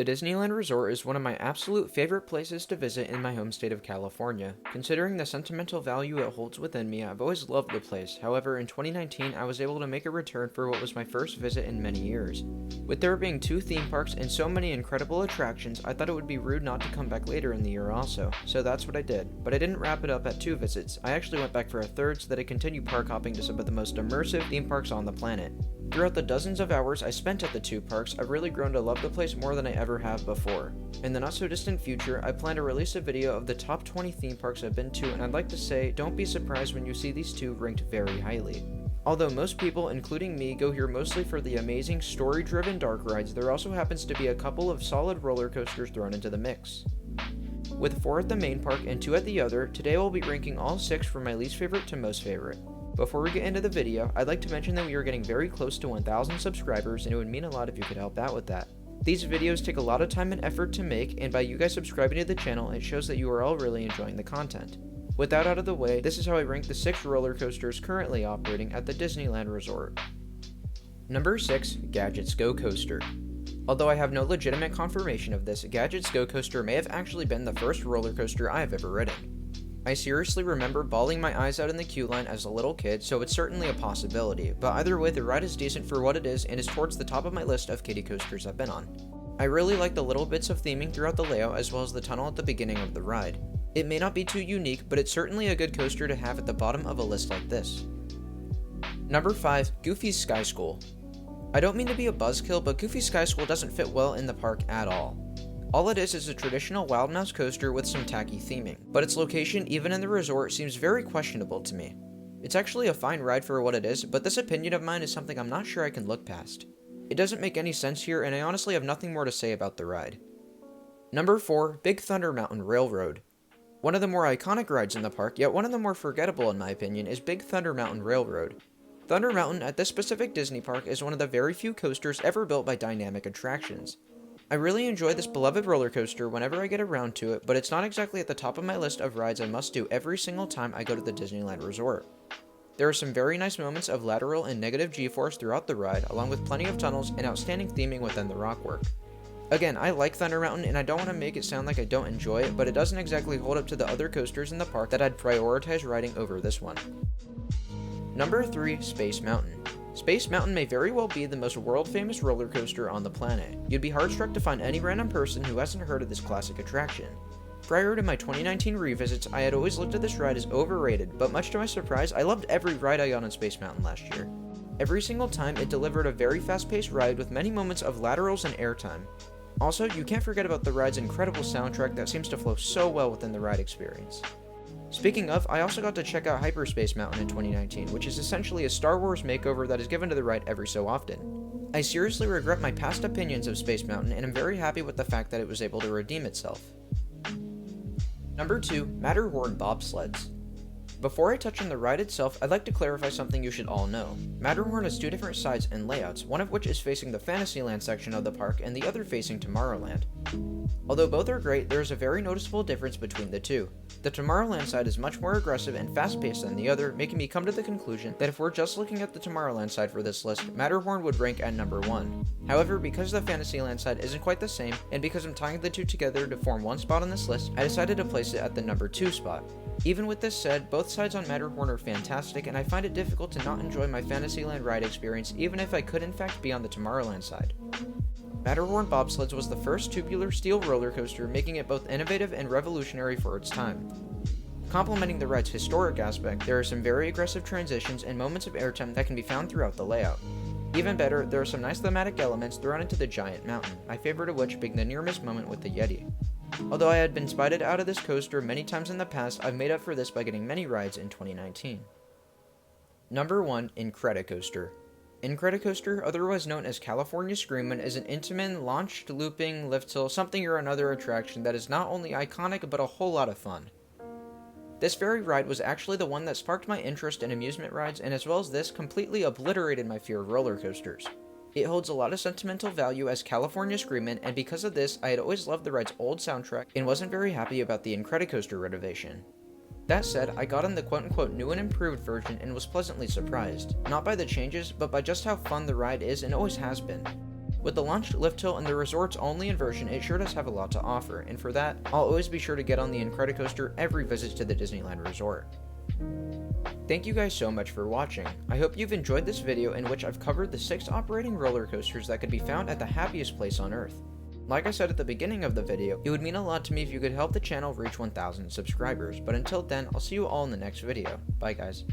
The Disneyland Resort is one of my absolute favorite places to visit in my home state of California. Considering the sentimental value it holds within me, I've always loved the place. However, in 2019, I was able to make a return for what was my first visit in many years. With there being 2 theme parks and so many incredible attractions, I thought it would be rude not to come back later in the year also. So that's what I did. But I didn't wrap it up at 2 visits. I actually went back for a third so that I continued park hopping to some of the most immersive theme parks on the planet. Throughout the dozens of hours I spent at the 2 parks, I've really grown to love the place more than I ever have before. In the not so distant future, I plan to release a video of the top 20 theme parks I've been to, and I'd like to say, don't be surprised when you see these 2 ranked very highly. Although most people, including me, go here mostly for the amazing story-driven dark rides, there also happens to be a couple of solid roller coasters thrown into the mix. With 4 at the main park and 2 at the other, today we'll be ranking all 6 from my least favorite to most favorite. Before we get into the video, I'd like to mention that we are getting very close to 1,000 subscribers, and it would mean a lot if you could help out with that. These videos take a lot of time and effort to make, and by you guys subscribing to the channel, it shows that you are all really enjoying the content. With that out of the way, this is how I rank the 6 roller coasters currently operating at the Disneyland Resort. Number 6, Gadget's Go Coaster. Although I have no legitimate confirmation of this, Gadget's Go Coaster may have actually been the first roller coaster I have ever ridden. I seriously remember bawling my eyes out in the queue line as a little kid, so it's certainly a possibility, but either way the ride is decent for what it is and is towards the top of my list of kiddie coasters I've been on. I really like the little bits of theming throughout the layout as well as the tunnel at the beginning of the ride. It may not be too unique, but it's certainly a good coaster to have at the bottom of a list like this. Number 5, Goofy's Sky School. I don't mean to be a buzzkill, but Goofy's Sky School doesn't fit well in the park at all. All it is a traditional Wild Mouse coaster with some tacky theming, but its location even in the resort seems very questionable to me. It's actually a fine ride for what it is, but this opinion of mine is something I'm not sure I can look past. It doesn't make any sense here, and I honestly have nothing more to say about the ride. Number 4, Big Thunder Mountain Railroad. One of the more iconic rides in the park, yet one of the more forgettable in my opinion, is Big Thunder Mountain Railroad. Thunder Mountain at this specific Disney park is one of the very few coasters ever built by Dynamic Attractions. I really enjoy this beloved roller coaster whenever I get around to it, but it's not exactly at the top of my list of rides I must do every single time I go to the Disneyland Resort. There are some very nice moments of lateral and negative G-force throughout the ride, along with plenty of tunnels and outstanding theming within the rockwork. Again, I like Thunder Mountain and I don't want to make it sound like I don't enjoy it, but it doesn't exactly hold up to the other coasters in the park that I'd prioritize riding over this one. Number 3, Space Mountain. Space Mountain may very well be the most world-famous roller coaster on the planet. You'd be hard-struck to find any random person who hasn't heard of this classic attraction. Prior to my 2019 revisits, I had always looked at this ride as overrated, but much to my surprise, I loved every ride I got on Space Mountain last year. Every single time, it delivered a very fast-paced ride with many moments of laterals and airtime. Also, you can't forget about the ride's incredible soundtrack that seems to flow so well within the ride experience. Speaking of, I also got to check out Hyperspace Mountain in 2019, which is essentially a Star Wars makeover that is given to the ride every so often. I seriously regret my past opinions of Space Mountain, and I'm very happy with the fact that it was able to redeem itself. Number 2, Matterhorn Bobsleds. Before I touch on the ride itself, I'd like to clarify something you should all know. Matterhorn has 2 different sides and layouts, one of which is facing the Fantasyland section of the park and the other facing Tomorrowland. Although both are great, there is a very noticeable difference between the 2. The Tomorrowland side is much more aggressive and fast-paced than the other, making me come to the conclusion that if we're just looking at the Tomorrowland side for this list, Matterhorn would rank at number 1. However, because the Fantasyland side isn't quite the same, and because I'm tying the 2 together to form one spot on this list, I decided to place it at the number 2 spot. Even with this said, both sides on Matterhorn are fantastic, and I find it difficult to not enjoy my Fantasyland ride experience even if I could in fact be on the Tomorrowland side. Matterhorn Bobsleds was the first tubular steel roller coaster, making it both innovative and revolutionary for its time. Complementing the ride's historic aspect, there are some very aggressive transitions and moments of airtime that can be found throughout the layout. Even better, there are some nice thematic elements thrown into the giant mountain, my favorite of which being the near-miss moment with the Yeti. Although I had been spited out of this coaster many times in the past, I've made up for this by getting many rides in 2019. Number 1, Incredicoaster. Incredicoaster, otherwise known as California Screamin', is an Intamin, launched, looping, lift hill, something or another attraction that is not only iconic but a whole lot of fun. This very ride was actually the one that sparked my interest in amusement rides, and as well as this, completely obliterated my fear of roller coasters. It holds a lot of sentimental value as California Screamin', and because of this, I had always loved the ride's old soundtrack and wasn't very happy about the Incredicoaster renovation. That said, I got on the quote-unquote new and improved version and was pleasantly surprised, not by the changes, but by just how fun the ride is and always has been. With the launched lift hill and the resort's only inversion, it sure does have a lot to offer, and for that, I'll always be sure to get on the Incredicoaster every visit to the Disneyland resort. Thank you guys so much for watching. I hope you've enjoyed this video in which I've covered the 6 operating roller coasters that could be found at the happiest place on Earth. Like I said at the beginning of the video, it would mean a lot to me if you could help the channel reach 1,000 subscribers, but until then, I'll see you all in the next video. Bye guys.